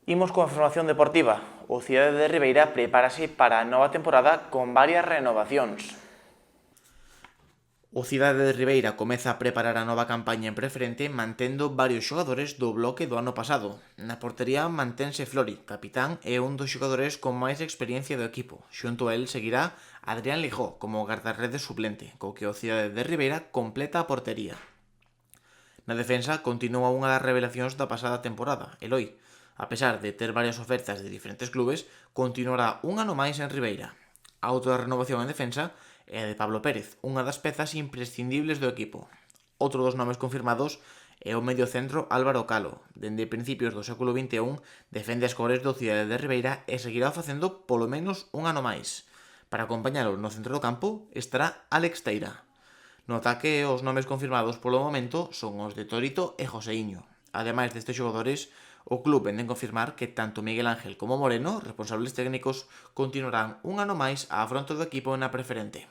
Imos coa información deportiva. O Cidade de Ribeira prepárase para a nova temporada con varias renovacións. O Cidade de Ribeira comeza a preparar a nova campaña en preferente mantendo varios xogadores do bloque do ano pasado. Na portería mantense Flori, capitán e un dos xogadores con máis experiencia do equipo. Xunto a él seguirá Adrián Lijó como guardarredes suplente, co que o Cidade de Ribeira completa a portería. Na defensa continúa unha das revelacións da pasada temporada, Eloi. A pesar de ter varias ofertas de diferentes clubes, continuará un ano máis en Ribeira. A outra renovación en defensa é a de Pablo Pérez, unha das pezas imprescindibles do equipo. Outro dos nomes confirmados é o mediocentro Álvaro Calo. Dende principios do século XXI defende as cores do Cidade de Ribeira e seguirá facendo polo menos un ano máis. Para acompañalo no centro do campo estará Álex Teira. No ataque, os nomes confirmados polo momento son os de Torito e Joseiño. Ademais destes xogadores, o club vende en confirmar que tanto Miguel Ángel como Moreno, responsables técnicos, continuarán un ano máis á fronte do equipo na preferente.